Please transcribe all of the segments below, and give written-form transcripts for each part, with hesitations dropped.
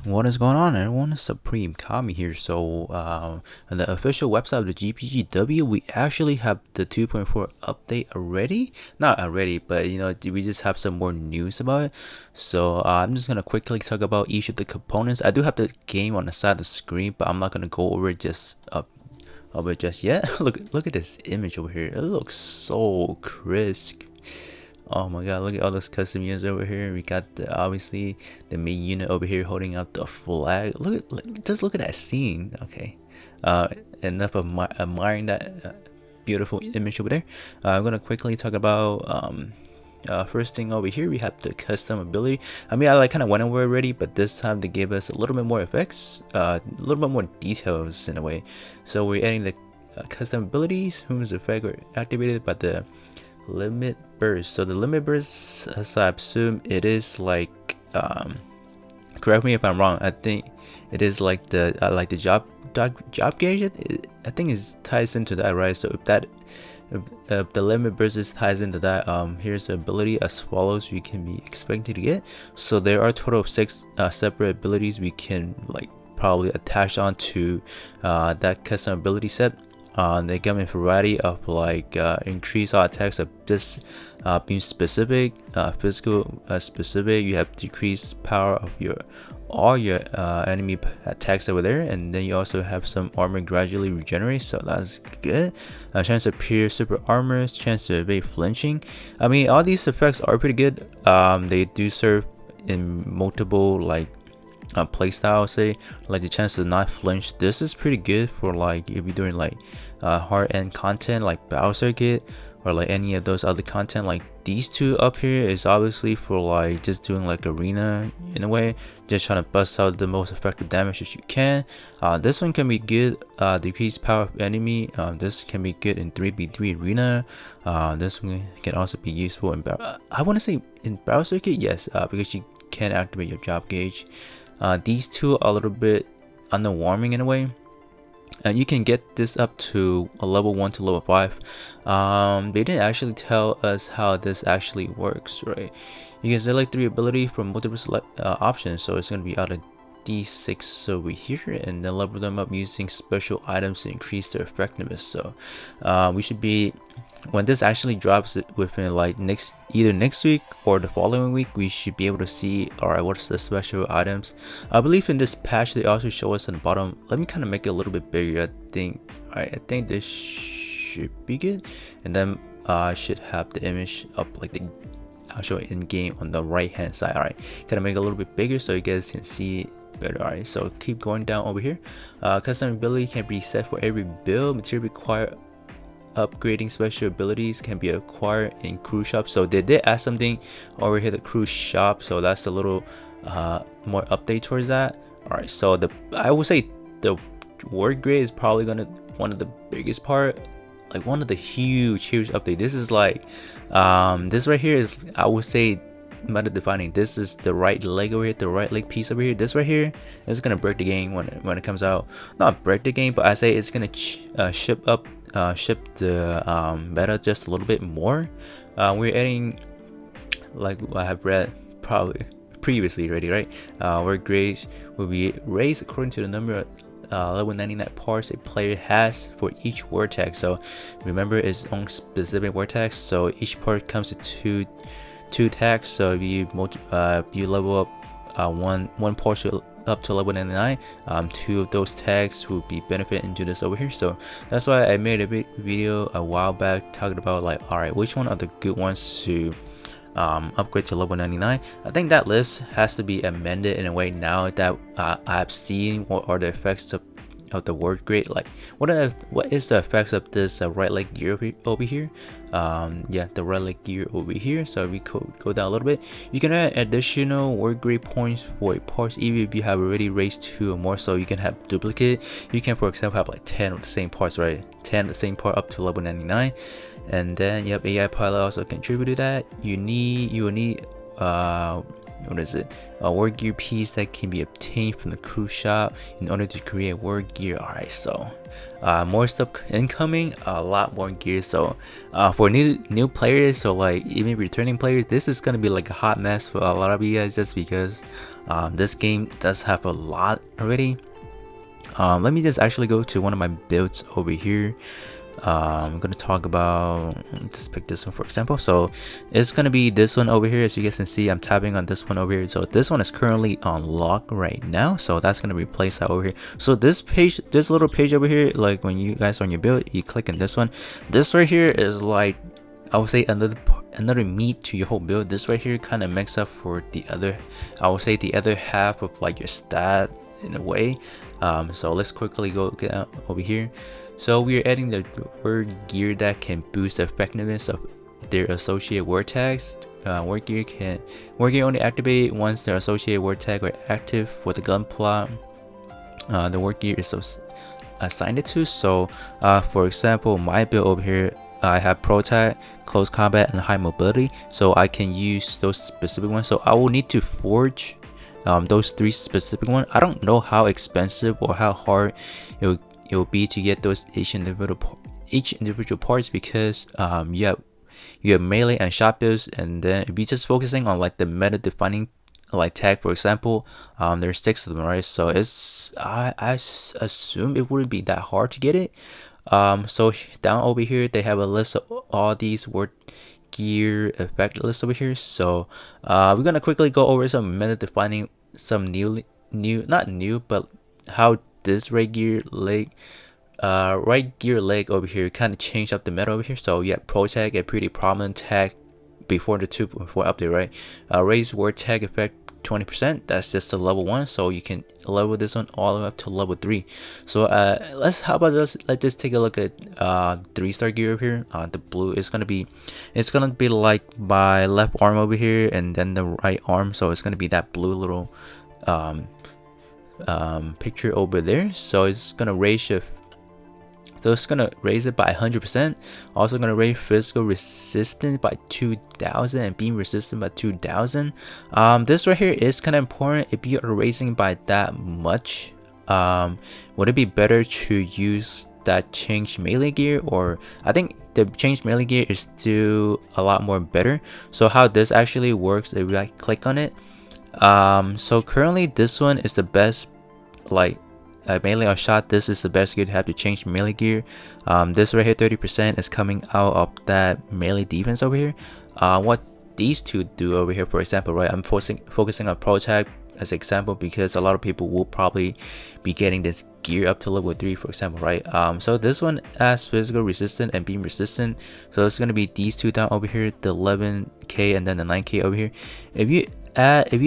What is going on, everyone? Supreme Kami here. On the official website of the GBGW, we actually have the 2.4 update already. Not already, but we just have some more news about it. I'm just gonna quickly talk about each of the components. I do have the game on the side of the screen, but I'm not gonna go over it just over it just yet. Look at this image over here. It looks so crisp. Oh my god, look at all those custom units over here. We got obviously the main unit over here holding up the flag. Just look at that scene. Okay, enough of admiring that beautiful image over there. I'm gonna quickly talk about first thing over here. We have the custom ability. I mean, I kind of went over already, but this time they gave us a little bit more effects, a little bit more details in a way. So we're adding the custom abilities whose effect are activated by the limit burst. So the limit burst, as I assume, it is like correct me if I'm wrong, I think it is like the job gauge. I think it ties into that, right? So if the limit burst is ties into that, here's the ability as follows we can be expected to get. So there are a total of 6 separate abilities we can like probably attach onto that custom ability set. They come in a variety of like increase all attacks of this being specific, physical specific. You have decreased power of all your enemy attacks over there, and then you also have some armor gradually regenerate, so that's good. Chance to pierce super armors, chance to evade flinching. I mean, all these effects are pretty good. They do serve in multiple like playstyle, say like the chance to not flinch. This is pretty good for like if you're doing like hard end content like battle circuit or like any of those other content. Like these two up here is obviously for like just doing like arena in a way, just trying to bust out the most effective damage that you can. This one can be good, decrease power of enemy. This can be good in 3v3 arena. This one can also be useful in battle, I want to say in battle circuit, yes, because you can activate your job gauge. These two are a little bit underwhelming in a way, and you can get this up to a level 1 to level 5. They didn't actually tell us how this actually works, right? You can select 3 ability from multiple options, so it's going to be out of D6 over here, and then level them up using special items to increase their effectiveness. So we should be, when this actually drops within like either next week or the following week, we should be able to see, all right, what's the special items. I believe in this patch they also show us on the bottom. Let me kind of make it a little bit bigger. I think this should be good, and then I should have the image up like I'll show it in game on the right hand side. All right, kind of make it a little bit bigger so you guys can see better. All right, so keep going down over here. Custom ability can be set for every build. Material required upgrading special abilities can be acquired in cruise shop. So they did add something over here, the cruise shop, so that's a little more update towards that. All right, so I would say the word grade is probably one of the biggest part, like one of the huge update. This is like this right here is, I would say, meta defining. This is the right leg over here, the right leg piece over here. This right here is gonna break the game when it comes out. Not break the game, but I say it's gonna ship the meta just a little bit more. We're adding, like I have read probably previously already, right? Where grades will be raised according to the number of level 99 parts a player has for each word tag. So remember, its own specific word tags, so each part comes to two tags. So if you level up one part up to level 99, 2 of those tags will be benefit into this over here. So that's why I made a video a while back talking about like, all right, which one are the good ones to upgrade to level 99. I think that list has to be amended in a way now that I've seen what are the effects of the word grade. Like what is the effects of this right leg gear over here. Yeah, the right leg gear over here. So we go down a little bit, you can add additional word grade points for parts even if you have already raised 2 or more. So you can have duplicate. You can, for example, have like 10 of the same parts, right? 10 of the same part up to level 99. And then yep, AI pilot also contribute to that. You will need what is it, a war gear piece that can be obtained from the crew shop in order to create war gear. All right, so more stuff incoming, a lot more gear. So for new players, so like even returning players, this is gonna be like a hot mess for a lot of you guys, just because this game does have a lot already. Let me just actually go to one of my builds over here. I'm gonna talk about, just pick this one for example. So it's gonna be this one over here. As you guys can see, I'm tapping on this one over here. So this one is currently on lock right now, so that's gonna replace that over here. So this page, this little page over here, like when you guys are on your build, you click on this one. This right here is like, I would say another meat to your whole build. This right here kind of makes up for the other, I would say the other half of like your stat in a way. So let's quickly go get out over here. So we are adding the word gear that can boost the effectiveness of their associated word tags. Word gear only activate once their associated word tag are active for the gun plot the word gear is assigned it to. So for example, my build over here, I have pro tag, close combat, and high mobility, so I can use those specific ones. So I will need to forge those 3 specific ones. I don't know how expensive or how hard it will be to get those each individual parts, because you have melee and shot builds, and then if you're just focusing on like the meta defining like tag, for example, there's 6 of them, right? So it's I assume it wouldn't be that hard to get it. So down over here they have a list of all these word gear effect list over here. So we're gonna quickly go over some meta defining, some not new, but how this right gear leg over here kind of changed up the meta over here. So yeah, pro tag, a pretty prominent tag before the 2.4 update, right? Raise word tag effect 20%. That's just a level 1, so you can level this one all the way up to level 3. So let's just take a look at 3-star gear over here. The blue is gonna be like my left arm over here, and then the right arm, so it's gonna be that blue little picture over there. So it's gonna raise it by 100%. Also gonna raise physical resistance by 2000 and beam resistance by 2000. This right here is kind of important. If you are raising by that much, would it be better to use that change melee gear? Or I think the change melee gear is still a lot more better. So how this actually works, if I click on it, so currently this one is the best, like melee or shot. This is the best gear to have to change melee gear. This right here, 30%, is coming out of that melee defense over here. What these two do over here, for example, right, I'm focusing on pro tag as an example, because a lot of people will probably be getting this gear up to level 3, for example, right? So this one has physical resistant and beam resistant, so it's going to be these two down over here, the 11k and then the 9k over here. If you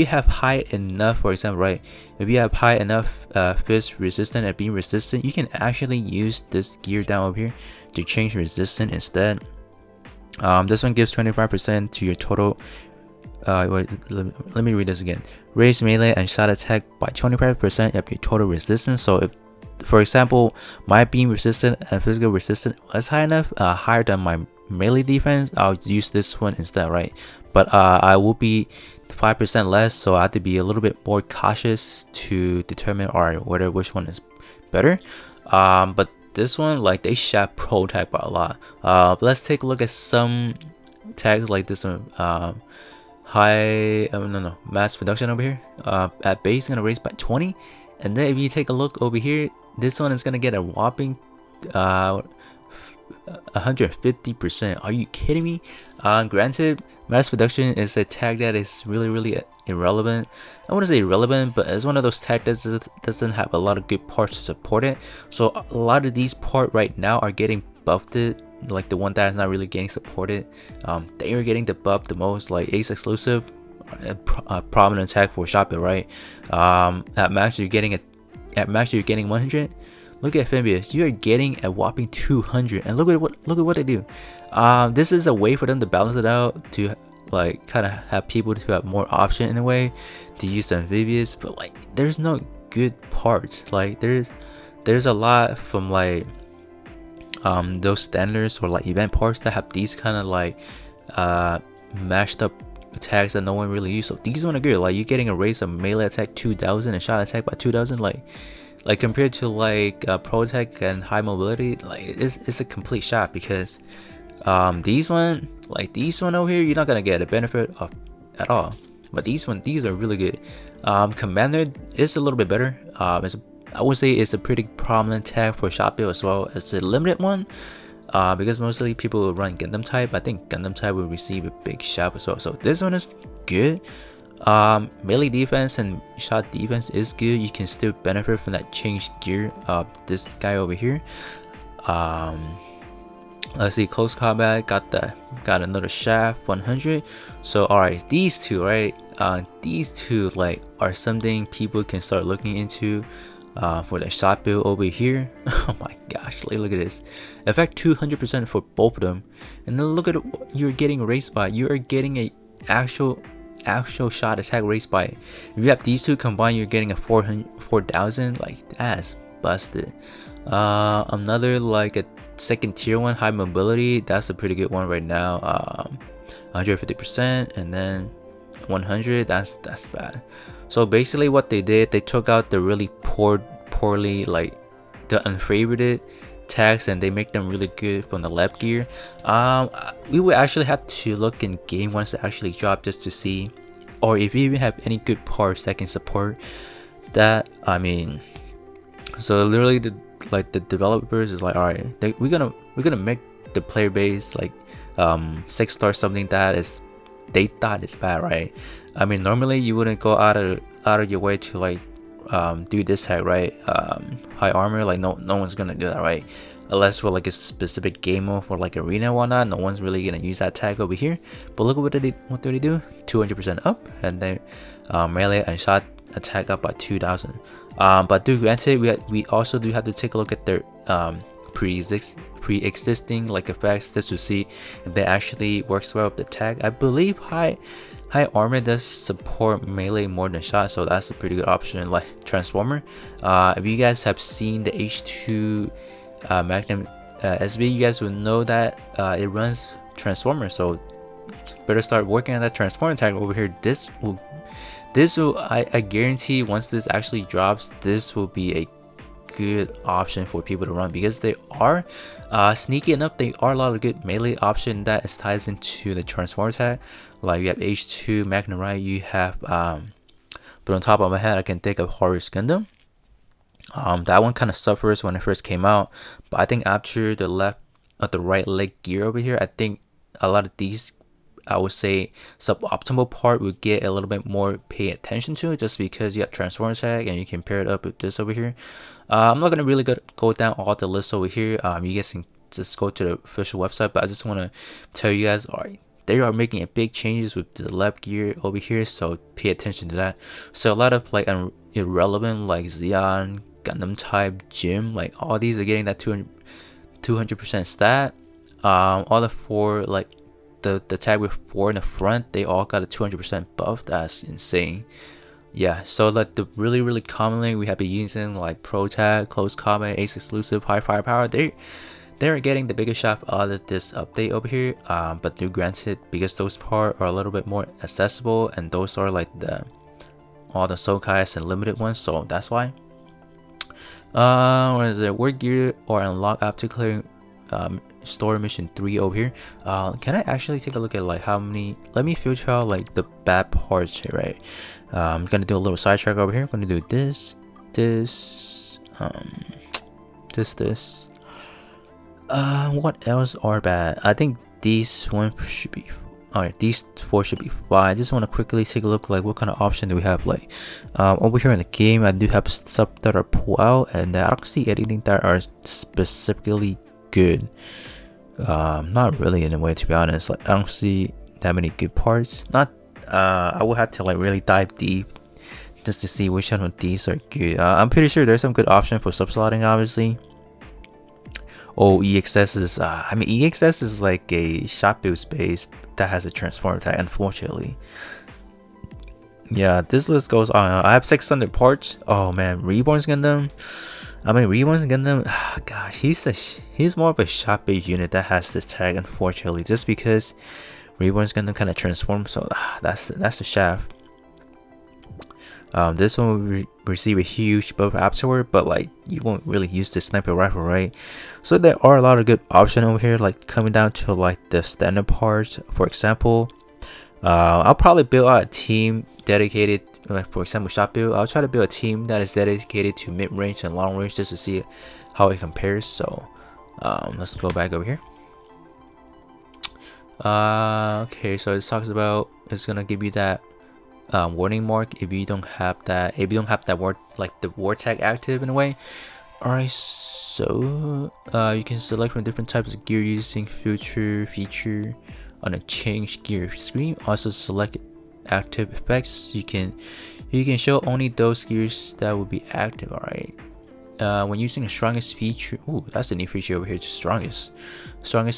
have high enough, for example, right, if you have high enough fist resistant and beam resistant, you can actually use this gear down over here to change resistant instead. This one gives 25% to your total. Let me read this again. Raise melee and shot attack by 25% of your total resistance. So if, for example, my beam resistant and physical resistant was high enough, higher than my melee defense, I'll use this one instead, right? But I will be 5% less, so I have to be a little bit more cautious to determine which one is better. But this one, like, they shot pro tag by a lot. Let's take a look at some tags like this one. Mass production over here. At base, gonna raise by 20, and then if you take a look over here, this one is gonna get a whopping 150%. Are you kidding me? Granted, mass production is a tag that is really irrelevant. I wouldn't say irrelevant, but it's one of those tags that doesn't have a lot of good parts to support it. So a lot of these parts right now are getting buffed, like the one that is not really getting supported. They are getting the buff the most, like Ace exclusive, prominent tag for shop build, right? At max you're getting 100. Look at Amphibious, you are getting a whopping 200, and look at what they do. This is a way for them to balance it out, to like kind of have people to have more option in a way to use Amphibious. But like, there's no good parts. Like there's a lot from like those standards or like event parts that have these kind of like mashed up tags that no one really uses. So these one are good. Like you're getting a raise of melee attack 2000 and shot attack by 2000. Like compared to like pro attack and high mobility, like it's a complete shot because these one over here, you're not gonna get a benefit of at all. But these are really good. Commander is a little bit better. I would say it's a pretty prominent tag for shot build as well as a limited one. Because mostly people will run Gundam type. I think Gundam type will receive a big shot as well. So this one is good. Melee defense and shot defense is good. You can still benefit from that changed gear of this guy over here. Let's see, close combat got another shaft 100. So alright, these two, right? These two like are something people can start looking into. For the shot build over here. Oh my gosh, look at this. Effect 200% for both of them, and then look at what you're getting raised by. You are getting a actual shot attack raised by. If you have these two combined, you're getting a 4,000. Like that's busted. Another like a second tier one, high mobility. That's a pretty good one right now. 150%, and then 100. That's bad. So basically what they did, they took out the really poorly like the unfavorited tags and they make them really good from the left gear. We would actually have to look in game once it actually drop just to see, or if you even have any good parts that can support that. I mean, so literally the developers is like, all right, we're gonna make the player base like 6-star something that is they thought is bad, right? I mean, normally you wouldn't go out of your way to like do this tag, right? High armor, like no one's gonna do that, right? Unless for like a specific game mode for like arena and whatnot, no one's really gonna use that tag over here. But look at what they do, 200% up, and then melee and shot attack up by 2000. But granted, we also do have to take a look at their pre-existing like effects just to see if they actually works well with the tag. I believe high armor does support melee more than shot, so that's a pretty good option. Like transformer, if you guys have seen the H2 Magnum SB, you guys will know that it runs transformer, so better start working on that transformer tag over here. This will I guarantee once this actually drops, this will be a good option for people to run because they are sneaky enough. They are a lot of good melee option that is ties into the transformer tag. Like you have H2 Magnum, right? You have but on top of my head I can think of Horus Gundam. That one kind of suffers when it first came out, but I think after the right leg gear over here, I think a lot of these, I would say, suboptimal part would get a little bit more pay attention to, just because you have transformer tag and you can pair it up with this over here. I'm not gonna really go down all the lists over here. You guys can just go to the official website, but I just want to tell you guys, alright, they are making a big changes with the left gear over here, so pay attention to that. So a lot of like irrelevant like Xeon, Gundam type, Gym, like all these are getting that 200% stat. All the four, like the tag with 4 in the front, they all got a 200% buff. That's insane. Yeah, so like the really commonly we have been using like pro tag, close combat, ace exclusive, high firepower, they're getting the biggest shot out of this update over here. But do granted, because those parts are a little bit more accessible, and those are like all the Sokais and limited ones, so that's why. What is it? Work gear or unlock after clearing story mission 3 over here. Can I actually take a look at like how many? Let me filter out like the bad parts here, right? I'm gonna do a little sidetrack over here. I'm gonna do this. What else are bad? I think these one should be. Alright, these 4 should be fine. I just want to quickly take a look like what kind of option do we have. Like over here in the game, I do have stuff that are pulled out, and I don't see anything that are specifically good. Not really in a way, to be honest. Like I don't see that many good parts. Not I would have to like really dive deep just to see which one of these are good. I'm pretty sure there's some good option for subslotting, obviously. Oh, EXS is I mean, EXS is like a shot build space that has a transformer tag, unfortunately. Yeah, this list goes on. I have 600 parts. Oh man, Reborn's Gundam. I mean, Reborn's Gundam, gosh, he's more of a shot build unit that has this tag, unfortunately, just because Reborn's gonna kind of transform, so that's the shaft. This one will receive a huge buff afterward, but like you won't really use the sniper rifle, right? So there are a lot of good options over here, like coming down to like the standard parts. For example, I'll probably build out a team dedicated, for example, shop build. I'll try to build a team that is dedicated to mid-range and long range just to see how it compares. So let's go back over here. Okay, so it talks about, it's gonna give you that warning mark if you don't have that, word, like the war tag active in a way. Alright, so you can select from different types of gear using feature on a change gear screen. Also select active effects. You can show only those gears that will be active. Alright, when using the strongest feature, that's a new feature over here, strongest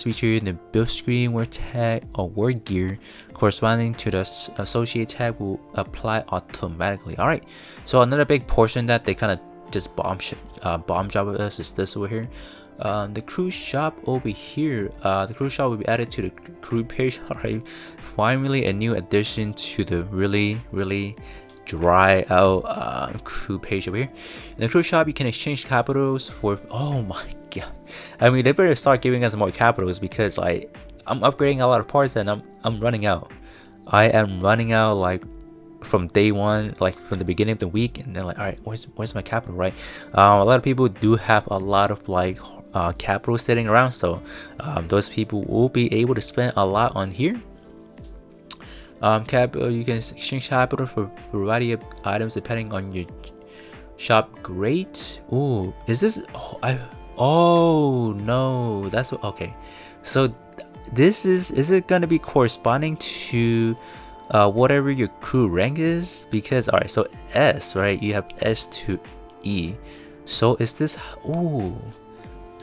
feature in the build screen, word tag or word gear corresponding to the associate tag will apply automatically. Alright, so another big portion that they kind of just bomb job with us is this over here. The crew shop over here, the crew shop will be added to the crew page. Alright, finally a new addition to the really dry out crew page over here. In the crew shop, you can exchange capitals for, oh my god, I mean, they better start giving us more capitals, because like I'm upgrading a lot of parts and I'm running out. I am running out like from day one, like from the beginning of the week, and then like, all right, where's my capital, right? A lot of people do have a lot of like capital sitting around, so those people will be able to spend a lot on here. Capital, you can exchange capital for a variety of items depending on your shop grade. Ooh, is this, oh no, that's what, okay, so this is it gonna be corresponding to whatever your crew rank is? Because all right, so S, right, you have S to E, so is this, ooh,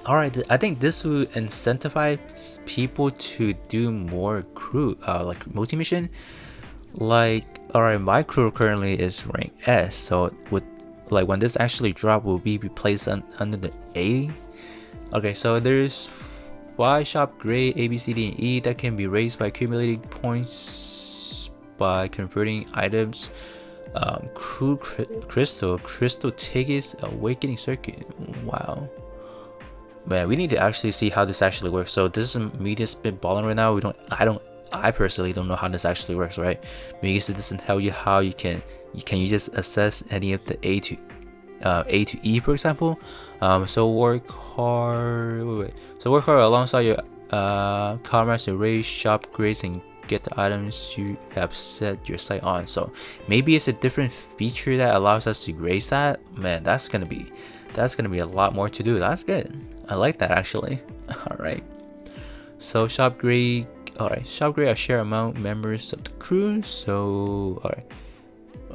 all right, I think this will incentivize people to do more crew like multi-mission. Like, all right, my crew currently is rank S, so with like when this actually drop, will be replaced under the A. Okay, so there's 5 shop grade A, B, C, D, and E that can be raised by accumulating points by converting items. Crew crystal tickets, awakening circuit. Wow, man, we need to actually see how this actually works. So this is media spitballing right now. I personally don't know how this actually works, right? Because it doesn't tell you how you can just assess any of the A to E, for example. So work hard. So work hard alongside your comrades to raise shop grades and get the items you have set your sight on. So maybe it's a different feature that allows us to raise that. Man, that's gonna be a lot more to do. That's good. I like that actually. All right. So shop grade. All right, shop grade are shared among members of the crew. So all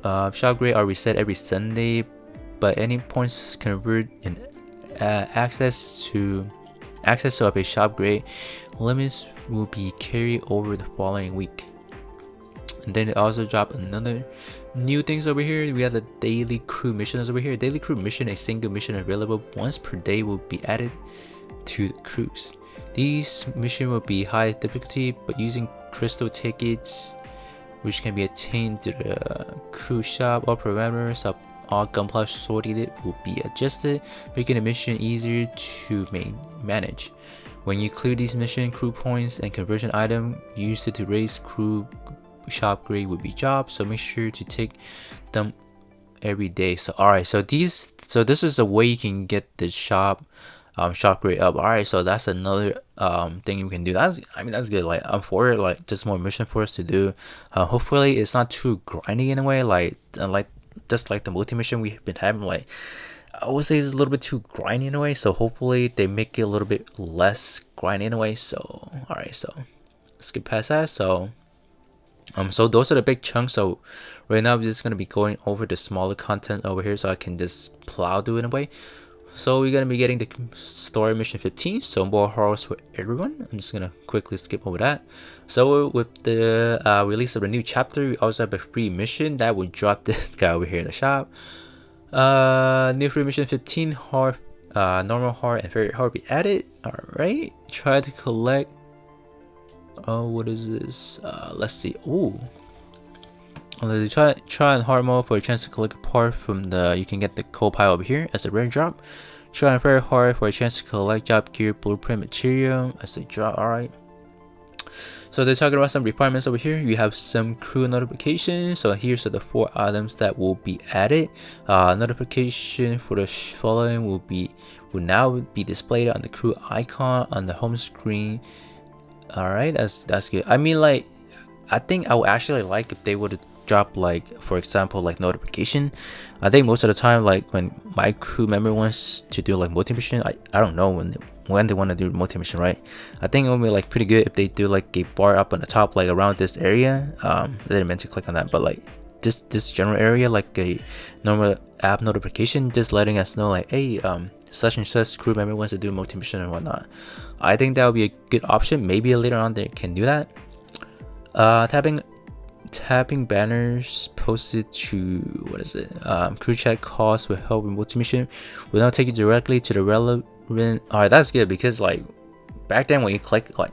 right, shop grade are reset every Sunday, but any points convert in access to a shop grade limits will be carried over the following week. And then they also drop another new things over here. We have the daily crew missions over here. Daily crew mission, a single mission available once per day, will be added to the crews. These missions will be high difficulty, but using crystal tickets, which can be attained to the crew shop, or parameters of all gunpowder sorted will be adjusted, making the mission easier to manage. When you clear these mission, crew points and conversion item used to raise crew shop grade will be dropped, so make sure to take them every day. So all right, so this is a way you can get the shop grade up. All right, so that's another thing you can do. That's good. Like, I'm for it. Like, just more mission for us to do. Hopefully it's not too grindy in a way, like just like the multi-mission we've been having. Like, I would say it's a little bit too grindy in a way, so hopefully they make it a little bit less grindy in a way. So all right, so let's get past that. So those are the big chunks. So right now I'm just gonna be going over the smaller content over here, so I can just plow through in a way. So we're gonna be getting the story mission 15, so more horrors for everyone. I'm just gonna quickly skip over that. So with the release of a new chapter, we also have a free mission that will drop this guy over here in the shop. New free mission 15, hard, normal hard, and very hard be added. All right, try to collect Oh, what is this? Let's see. Ooh. Let's try in hard mode for a chance to collect a part from the. You can get the coal pile over here as a rare drop. Try on very hard for a chance to collect job gear blueprint material as a drop. Alright. So they're talking about some requirements over here. You have some crew notifications. So here's the 4 items that will be added. Notification for the following will now be displayed on the crew icon on the home screen. Alright, that's good. I mean, like, I think I would actually like if they would drop, like, for example, like notification. I think most of the time, like when my crew member wants to do like multi-mission, I don't know when they want to do multi-mission, right? I think it would be like pretty good if they do like a bar up on the top, like around this area. I didn't meant to click on that, but like this general area, like a normal app notification, just letting us know like, hey, such and such crew member wants to do multi-mission and whatnot. I think that would be a good option. Maybe later on they can do that. Tapping banners posted to what is it? Crew chat calls will help in multi-mission. Will now take you directly to the relevant. Alright, that's good because like back then when you click, like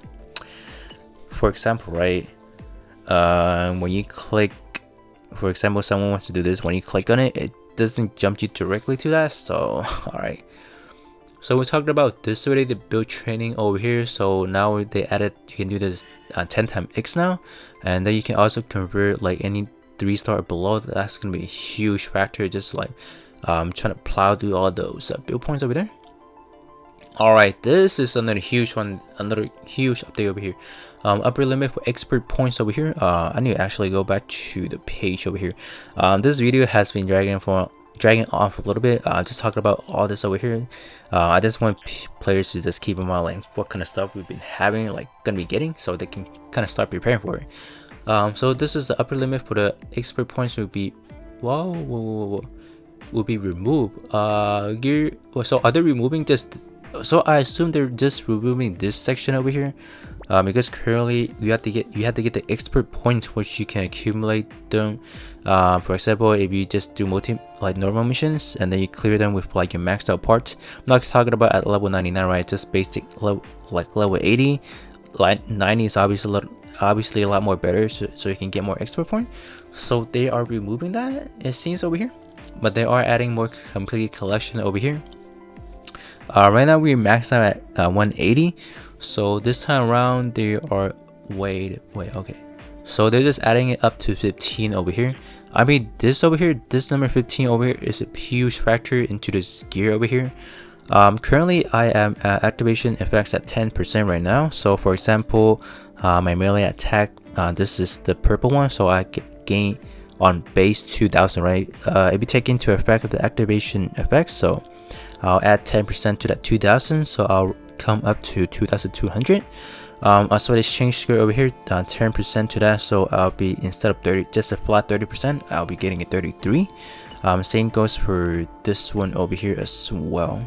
for example, right? When you click, for example, someone wants to do this. When you click on it, it doesn't jump you directly to that. So alright. So we talked about this already, the build training over here. So now they added, you can do this 10 times X now, and then you can also convert like any 3-star below. That's gonna be a huge factor. Just like trying to plow through all those build points over there. All right, this is another huge one, another huge update over here. Upper limit for expert points over here. I need to actually go back to the page over here. This video has been dragging off a little bit. Just talking about all this over here. I just want players to just keep in mind like what kind of stuff we've been having, like gonna be getting, so they can kind of start preparing for it. So this is the upper limit for the expert points will be will be removed. Gear. So are they removing just? So I assume they're just removing this section over here. Because currently you have to get the expert points which you can accumulate them. For example, if you just do normal missions and then you clear them with like your maxed out parts. I'm not talking about at level 99, right? Just basic level, like level 80. Like 90 is obviously a lot more better, so you can get more expert point. So they are removing that, it seems, over here, but they are adding more complete collection over here. Right now we're maxed out at 180. So this time around they are wait okay, so they're just adding it up to 15 over here. I mean, this over here, this number 15 over here is a huge factor into this gear over here. Currently I am at activation effects at 10% right now. So for example, my melee attack, this is the purple one, so I gain on base 2000, right? If you take into effect of the activation effects, so I'll add 10% to that 2000, so I'll come up to 2200. Also exchange score over here, 10% to that, so I'll be, instead of 30, just a flat 30%, I'll be getting a 33. Same goes for this one over here as well.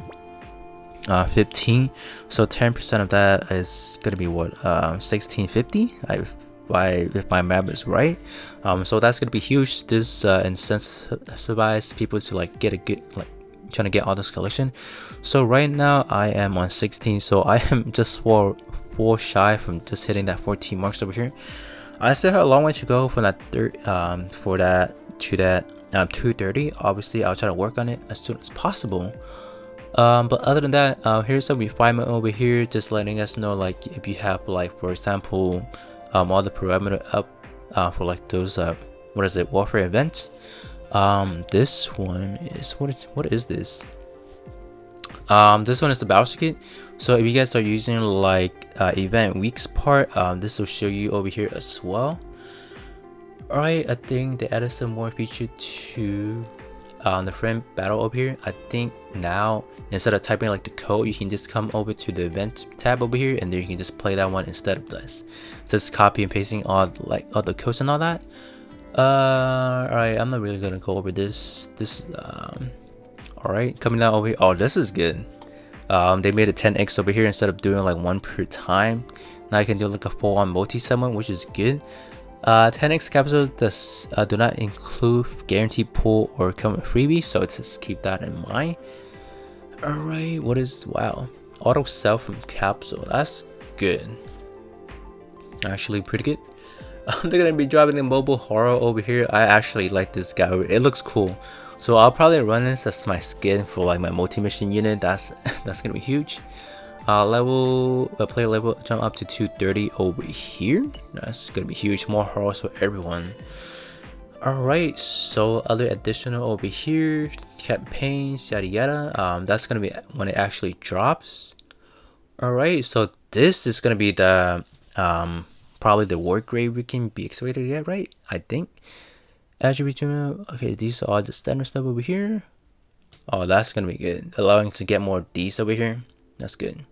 15, so 10% of that is gonna be what, 1650 if my map is right. So that's gonna be huge. This incentivizes people to like get a good, like trying to get all this collection. So right now I am on 16, so I am just four shy from just hitting that 14 marks over here. I still have a long way to go from that to that 230. Obviously I'll try to work on it as soon as possible. But other than that, here's some refinement over here, just letting us know like if you have, like for example, all the parameter up for like those what is it, warfare events. This one is what is this? This one is the battle circuit. So if you guys are using like event weeks part, this will show you over here as well. Alright, I think they added some more feature to the friend battle over here. I think now instead of typing like the code, you can just come over to the event tab over here, and then you can just play that one instead of this. Just copy and pasting all the codes and all that. Alright, I'm not really gonna go over this. Alright, coming down over here. Oh, this is good. They made a 10x over here instead of doing like one per time. Now you can do like a full-on multi-summon, which is good. 10x capsule does do not include guaranteed pull or come with freebie, so just keep that in mind. Alright, what is, wow, auto sell from capsule, that's good. Actually pretty good. They're gonna be dropping a mobile horror over here. I actually like this guy. It looks cool. So I'll probably run this as my skin for like my multi-mission unit. That's that's gonna be huge. Player level jump up to 230 over here. That's gonna be huge. More horrors for everyone. Alright, so other additional over here, campaigns, yada yada. That's gonna be when it actually drops. Alright, so this is gonna be the probably the work grade we can be expected to get, right? I think. Okay, these are all the standard stuff over here. Oh, that's gonna be good. Allowing to get more of these over here. That's good.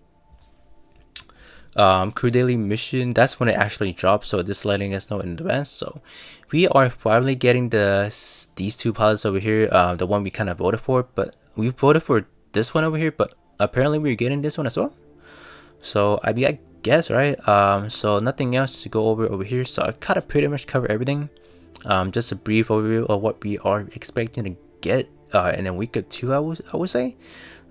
Crew daily mission, that's when it actually drops, so this letting us know in advance. So we are finally getting these two pilots over here, the one we kind of voted for, but we voted for this one over here, but apparently we're getting this one as well. So I guess, right? So nothing else to go over here, so I kind of pretty much cover everything. Just a brief overview of what we are expecting to get in a week or two, I would say.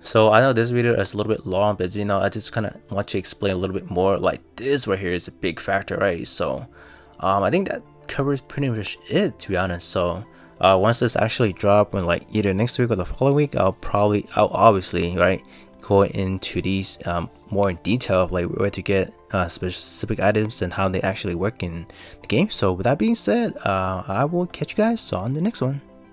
So I know this video is a little bit long, but you know, I just kind of want to explain a little bit more. Like this right here is a big factor, right? So I think that covers pretty much it, to be honest. So once this actually drop, when like either next week or the following week, I'll obviously, right, go into these more in detail of like where to get specific items and how they actually work in the game. So with that being said, I will catch you guys on the next one.